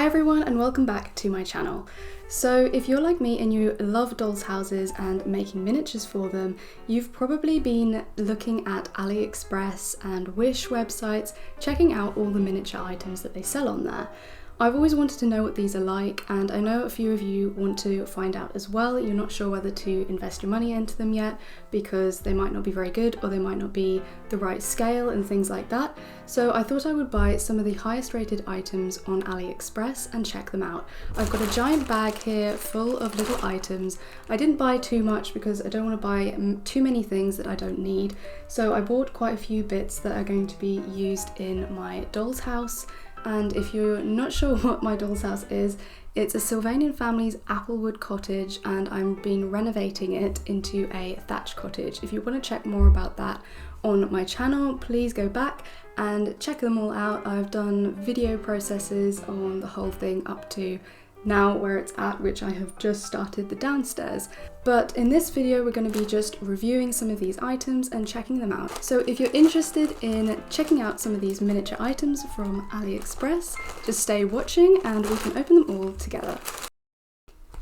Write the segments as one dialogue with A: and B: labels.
A: everyone and welcome back to my channel. So if you're like me and you love dolls' houses and making miniatures for them, you've probably been looking at AliExpress and Wish websites, checking out all the miniature items that they sell on there. I've always wanted to know what these are like, and I know a few of you want to find out as well. You're not sure whether to invest your money into them yet because they might not be very good or they might not be the right scale and things like that. So I thought I would buy some of the highest rated items on AliExpress and check them out. I've got a giant bag here full of little items. I didn't buy too much because I don't want to buy too many things that I don't need. So I bought quite a few bits that are going to be used in my doll's house. And if you're not sure what my doll's house is, it's a Sylvanian family's applewood cottage, and I've been renovating it into a thatch cottage. If you want to check more about that on my channel, please go back and check them all out. I've done video processes on the whole thing up to now where it's at, which I have just started the downstairs. But in this video we're going to be just reviewing some of these items and checking them out. So if you're interested in checking out some of these miniature items from AliExpress, just stay watching and we can open them all together.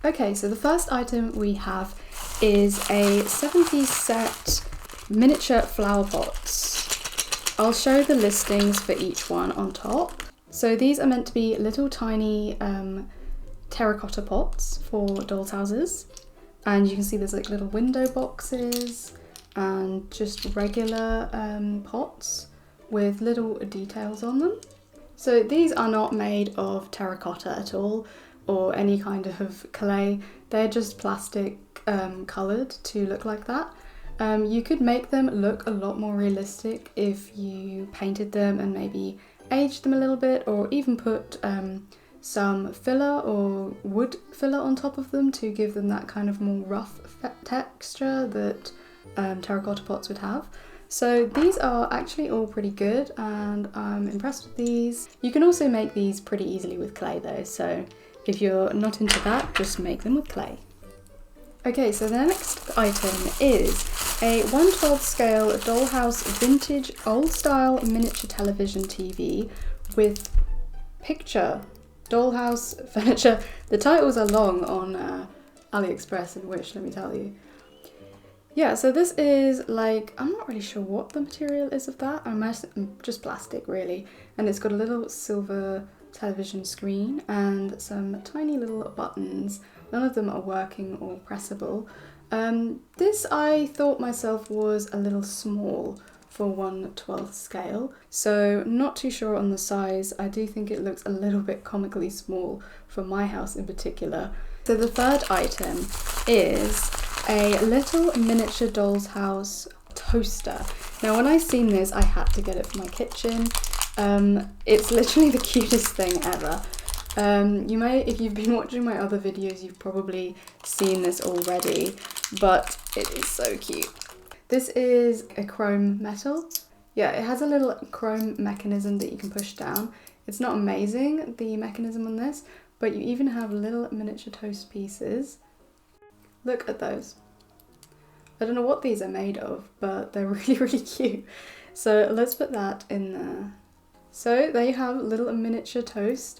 A: Okay, so the first item we have is a 7-piece set miniature flower pots. I'll show the listings for each one on top. So these are meant to be little tiny terracotta pots for dolls' houses, and you can see there's like little window boxes and just regular pots with little details on them. So these are not made of terracotta at all or any kind of clay, they're just plastic coloured to look like that. You could make them look a lot more realistic if you painted them and maybe aged them a little bit, or even put some filler or wood filler on top of them to give them that kind of more rough texture that terracotta pots would have. So these are actually all pretty good and I'm impressed with these. You can also make these pretty easily with clay though, so if you're not into that, just make them with clay. Okay, so the next item is a 1/12 scale dollhouse vintage old style miniature television TV with picture dollhouse furniture. The titles are long on AliExpress and Wish, let me tell you. Yeah, so this is like, I'm not really sure what the material is of that. I'm just plastic really. And it's got a little silver television screen and some tiny little buttons. None of them are working or pressable. This I thought myself was a little small for 1/12 scale, so not too sure on the size. I do think it looks a little bit comically small for my house in particular. So the third item is a little miniature doll's house toaster. Now when I seen this, I had to get it for my kitchen. It's literally the cutest thing ever. You may, if you've been watching my other videos, you've probably seen this already, but it is so cute. This is a chrome metal. Yeah, it has a little chrome mechanism that you can push down. It's not amazing, the mechanism on this, but you even have little miniature toast pieces. Look at those. I don't know what these are made of, but they're really cute. So let's put that in there. So there you have little miniature toast.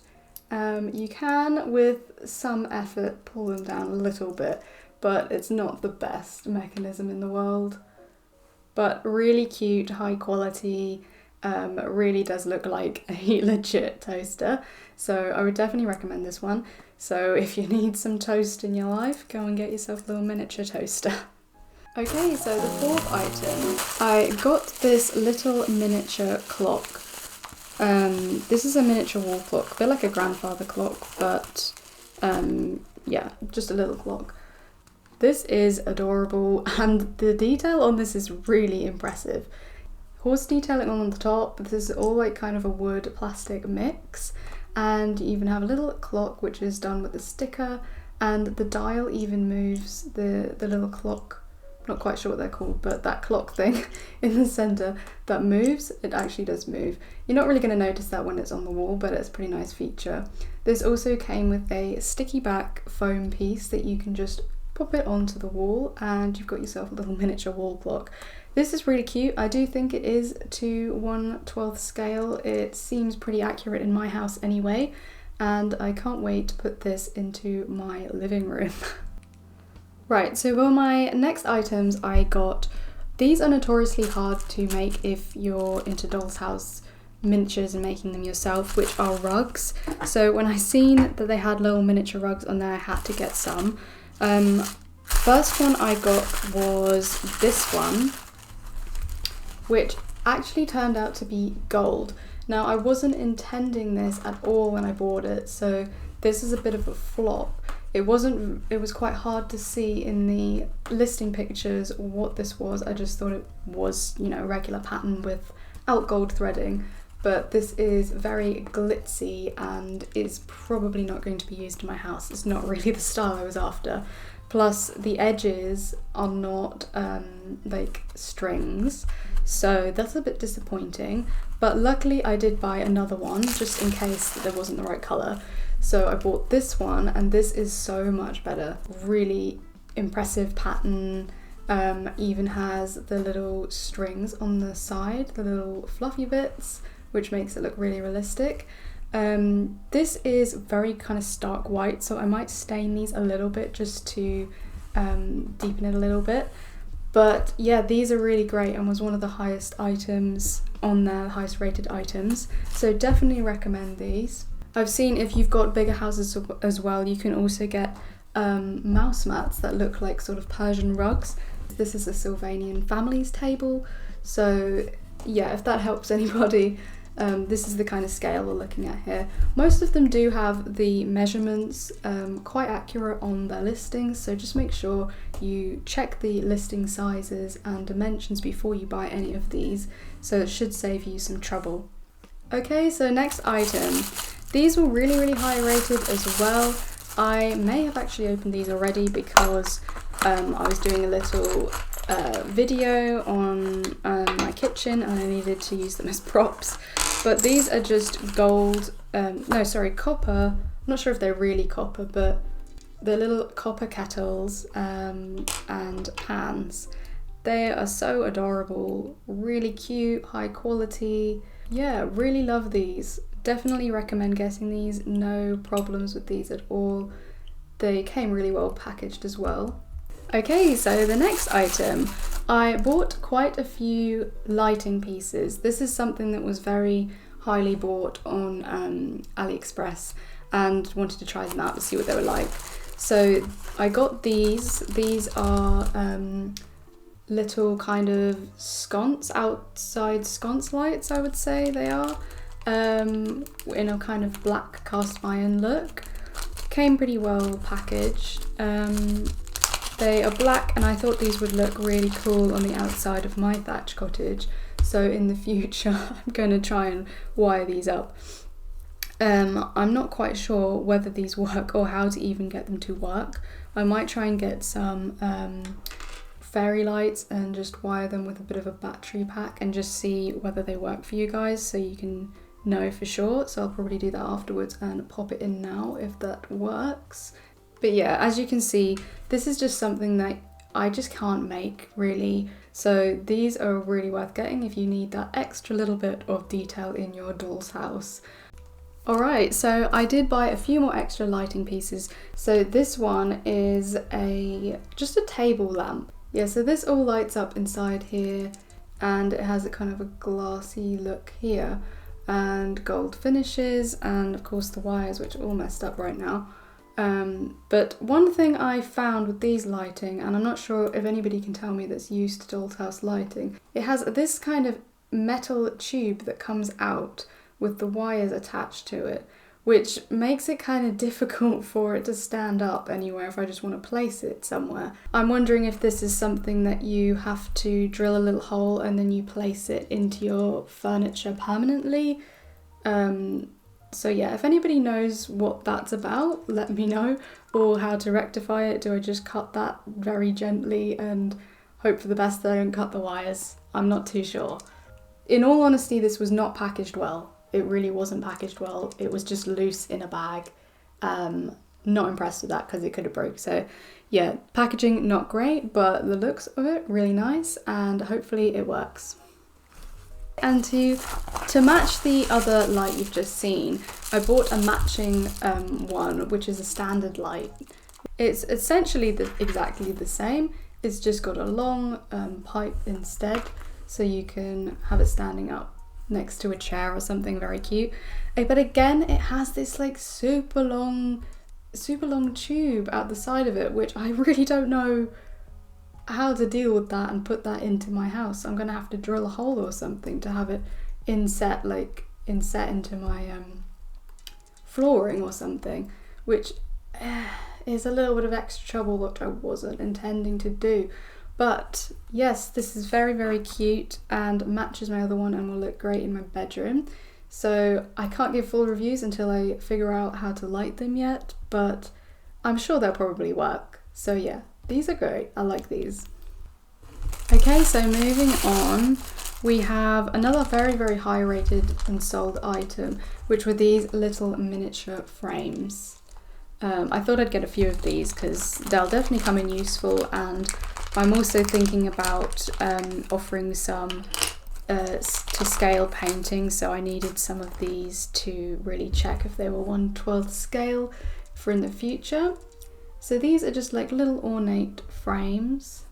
A: You can, with some effort, pull them down a little bit, but it's not the best mechanism in the world. But really cute, high quality, really does look like a legit toaster. So I would definitely recommend this one. So if you need some toast in your life, go and get yourself a little miniature toaster. Okay, so the fourth item, I got this little miniature clock. This is a miniature wall clock, a bit like a grandfather clock, but yeah, just a little clock. This is adorable and the detail on this is really impressive. Horse detailing on the top, this is all like kind of a wood plastic mix, and you even have a little clock which is done with a sticker, and the dial even moves, the little clock. Not quite sure what they're called, but that clock thing in the center that moves, it actually does move. You're not really going to notice that when it's on the wall, but it's a pretty nice feature. This also came with a sticky back foam piece that you can just pop it onto the wall and you've got yourself a little miniature wall clock. This is really cute. I do think it is to 1/12 scale. It seems pretty accurate in my house anyway. and I can't wait to put this into my living room. Right, so for my next items I got, these are notoriously hard to make if you're into doll's house miniatures and making them yourself, which are rugs. So when I seen that they had little miniature rugs on there, I had to get some. First one I got was this one, which actually turned out to be gold. Now I wasn't intending this at all when I bought it, so this is a bit of a flop. It was quite hard to see in the listing pictures what this was. I just thought it was, you know, a regular pattern without gold threading, but this is very glitzy and is probably not going to be used in my house. It's not really the style I was after. Plus the edges are not like strings, so that's a bit disappointing, but luckily I did buy another one just in case that there wasn't the right colour. So I bought this one, and this is so much better. Really impressive pattern, even has the little strings on the side, the little fluffy bits, which makes it look really realistic. This is very kind of stark white, so I might stain these a little bit just to deepen it a little bit. But yeah, these are really great and was one of the highest items on there, the highest rated items. So definitely recommend these. I've seen if you've got bigger houses as well, you can also get mouse mats that look like sort of Persian rugs. This is a Sylvanian families table, so yeah, if that helps anybody, this is the kind of scale we're looking at here. Most of them do have the measurements quite accurate on their listings, so just make sure you check the listing sizes and dimensions before you buy any of these, so it should save you some trouble. Okay, so next item. These were really high rated as well. I may have actually opened these already because I was doing a little video on my kitchen and I needed to use them as props. But these are just gold, copper. I'm not sure if they're really copper, but they're little copper kettles and pans. They are so adorable, really cute, high quality. Yeah, really love these. Definitely recommend getting these, no problems with these at all. They came really well packaged as well. Okay, so the next item, I bought quite a few lighting pieces. This is something that was very highly bought on AliExpress and wanted to try them out to see what they were like. So I got these. These are little kind of outside sconce lights, I would say they are. In a kind of black cast iron look. Came pretty well packaged. They are black and I thought these would look really cool on the outside of my thatch cottage, so in the future I'm going to try and wire these up. I'm not quite sure whether these work or how to even get them to work. I might try and get some fairy lights and just wire them with a bit of a battery pack and just see whether they work for you guys, so you can know for sure. So I'll probably do that afterwards and pop it in now if that works. But yeah, as you can see, this is just something that I just can't make really, so these are really worth getting if you need that extra little bit of detail in your doll's house. Alright, so I did buy a few more extra lighting pieces. So this one is just a table lamp. Yeah, so this all lights up inside here and it has a kind of a glassy look here and gold finishes and of course the wires, which are all messed up right now. But one thing I found with these lighting, and I'm not sure if anybody can tell me that's used to doll's house lighting, it has this kind of metal tube that comes out with the wires attached to it, which makes it kind of difficult for it to stand up anywhere if I just want to place it somewhere. I'm wondering if this is something that you have to drill a little hole and then you place it into your furniture permanently. So yeah, if anybody knows what that's about, let me know, or how to rectify it. Do I just cut that very gently and hope for the best that I don't cut the wires? I'm not too sure. In all honesty, this was not packaged well. It really wasn't packaged well. It was just loose in a bag. Not impressed with that because it could have broke. So yeah, packaging not great, but the looks of it really nice and hopefully it works. And to match the other light you've just seen, I bought a matching one, which is a standard light. It's essentially exactly the same. It's just got a long pipe instead, so you can have it standing up next to a chair or something very cute. But again, it has this like super long tube out the side of it, which I really don't know how to deal with that and put that into my house. I'm gonna have to drill a hole or something to have it inset into my flooring or something, which is a little bit of extra trouble that I wasn't intending to do. But yes, this is very, very cute and matches my other one and will look great in my bedroom. So I can't give full reviews until I figure out how to light them yet, but I'm sure they'll probably work. So yeah, these are great. I like these. Okay, so moving on, we have another very, very high rated and sold item, which were these little miniature frames. I thought I'd get a few of these because they'll definitely come in useful, and I'm also thinking about offering some to scale painting, so I needed some of these to really check if they were 1/12 scale for in the future. So these are just like little ornate frames.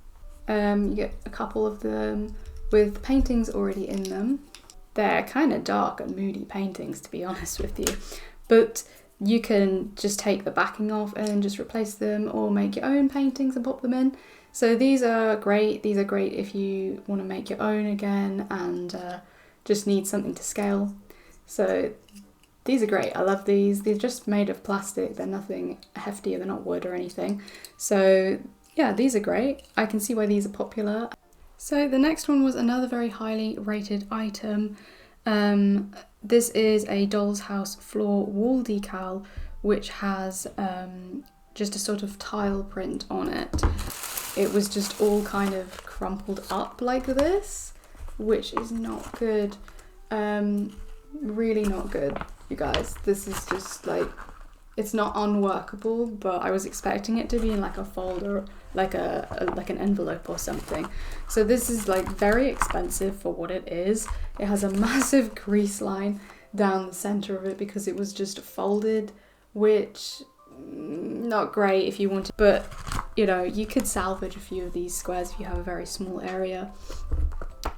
A: You get a couple of them with paintings already in them. They're kind of dark and moody paintings, to be honest with you, but you can just take the backing off and just replace them, or make your own paintings and pop them in. So these are great. These are great if you want to make your own again and just need something to scale. So these are great. I love these. They're just made of plastic. They're nothing hefty. They're not wood or anything. So yeah, these are great. I can see why these are popular. So the next one was another very highly rated item. This is a Doll's House floor wall decal, which has just a sort of tile print on it. It was just all kind of crumpled up like this, which is not good. Really not good, you guys. This is just like, it's not unworkable, but I was expecting it to be in like a folder, like an envelope or something. So this is like very expensive for what it is. It has a massive crease line down the center of it because it was just folded, which not great if you wanted, but you know, you could salvage a few of these squares if you have a very small area.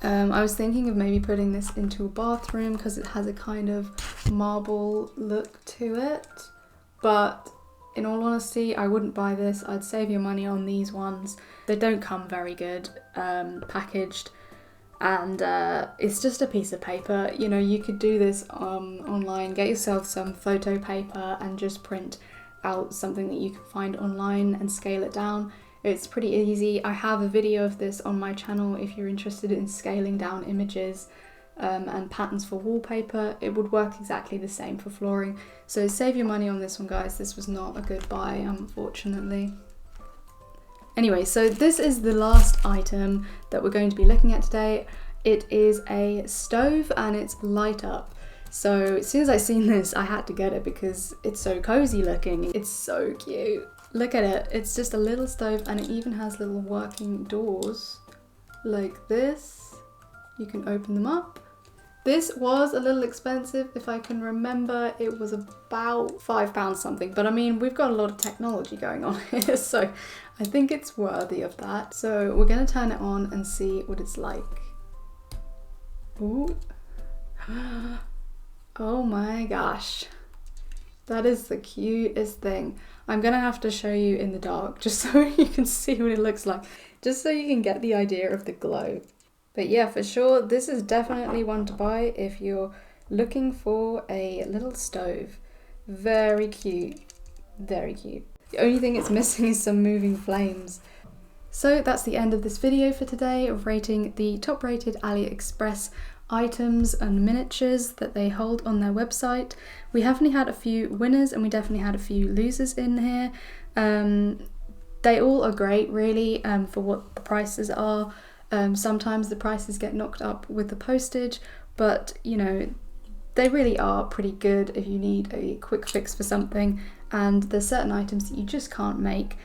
A: I was thinking of maybe putting this into a bathroom because it has a kind of marble look to it, but in all honesty, I wouldn't buy this. I'd save your money on these ones. They don't come very good packaged, and it's just a piece of paper. You know, you could do this online, get yourself some photo paper and just print out something that you can find online and scale it down. It's pretty easy. I have a video of this on my channel if you're interested in scaling down images and patterns for wallpaper. It would work exactly the same for flooring. So save your money on this one, guys. This was not a good buy, unfortunately. Anyway, so this is the last item that we're going to be looking at today. It is a stove and it's light up. So as soon as I seen this, I had to get it because it's so cozy looking. It's so cute. Look at it. It's just a little stove and it even has little working doors like this. You can open them up. This was a little expensive. If I can remember, it was about £5 something. But I mean, we've got a lot of technology going on here, so I think it's worthy of that. So we're gonna turn it on and see what it's like. Ooh. Oh my gosh. That is the cutest thing. I'm gonna have to show you in the dark just so you can see what it looks like, just so you can get the idea of the glow. But yeah, for sure, this is definitely one to buy if you're looking for a little stove. Very cute, very cute. The only thing it's missing is some moving flames. So that's the end of this video for today of rating the top rated AliExpress items and miniatures that they hold on their website. We definitely had a few winners and we definitely had a few losers in here. They all are great really for what the prices are. Sometimes the prices get knocked up with the postage, but you know, they really are pretty good if you need a quick fix for something, and there's certain items that you just can't make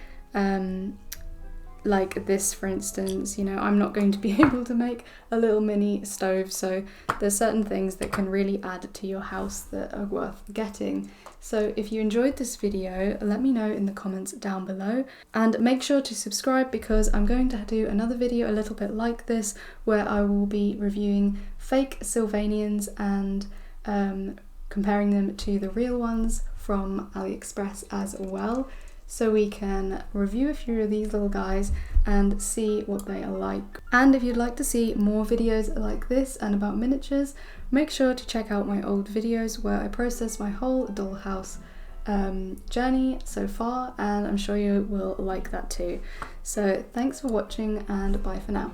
A: like this for instance, you know, I'm not going to be able to make a little mini stove, so there's certain things that can really add to your house that are worth getting. So if you enjoyed this video, let me know in the comments down below, and make sure to subscribe because I'm going to do another video a little bit like this where I will be reviewing fake Sylvanians and comparing them to the real ones from AliExpress as well, so we can review a few of these little guys and see what they are like. And if you'd like to see more videos like this and about miniatures, make sure to check out my old videos where I process my whole dollhouse journey so far, and I'm sure you will like that too. So thanks for watching and bye for now.